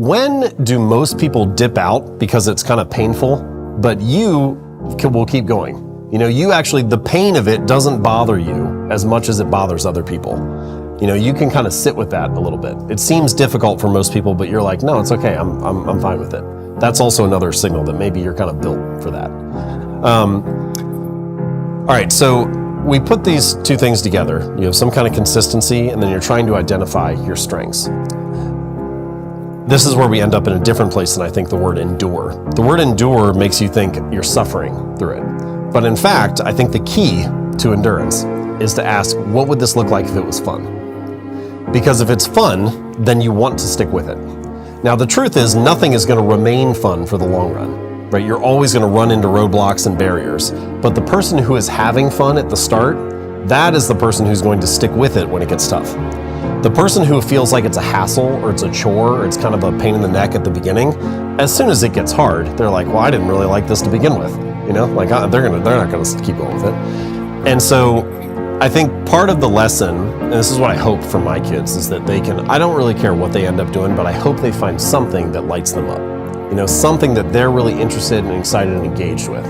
when do most people dip out because it's kind of painful, but you will keep going? You know, you actually, the pain of it doesn't bother you as much as it bothers other people. You know, you can kind of sit with that a little bit. It seems difficult for most people, but you're like, no, it's okay, I'm fine with it. That's also another signal that maybe you're kind of built for that. All right, so we put these two things together. You have some kind of consistency, and then you're trying to identify your strengths. This is where we end up in a different place than I think the word endure. The word endure makes you think you're suffering through it. But in fact, I think the key to endurance is to ask, what would this look like if it was fun? Because if it's fun, then you want to stick with it. Now, the truth is, nothing is going to remain fun for the long run, right? You're always going to run into roadblocks and barriers. But the person who is having fun at the start, that is the person who's going to stick with it when it gets tough. The person who feels like it's a hassle or it's a chore or it's kind of a pain in the neck at the beginning, as soon as it gets hard, they're like, well, I didn't really like this to begin with. You know, like they're not going to keep going with it. And so I think part of the lesson, and this is what I hope for my kids, is that they can, I don't really care what they end up doing, but I hope they find something that lights them up. You know, something that they're really interested and excited and engaged with.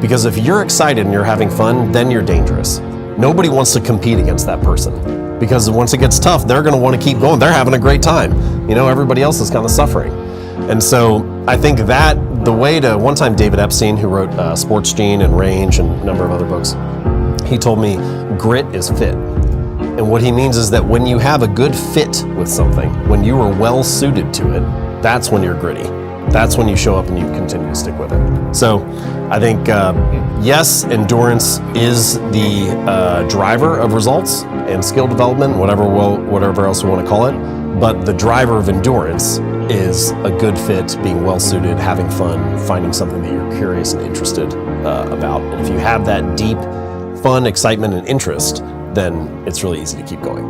Because if you're excited and you're having fun, then you're dangerous. Nobody wants to compete against that person. Because once it gets tough, they're going to want to keep going. They're having a great time. You know, everybody else is kind of suffering. And so I think that the way to, one time David Epstein, who wrote Sports Gene and Range and a number of other books, he told me grit is fit. And what he means is that when you have a good fit with something, when you are well suited to it, that's when you're gritty. That's when you show up and you continue to stick with it. So I think, yes, endurance is the driver of results and skill development, whatever else we want to call it. But the driver of endurance is a good fit, being well suited, having fun, finding something that you're curious and interested about. And if you have that deep fun, excitement, and interest, then it's really easy to keep going.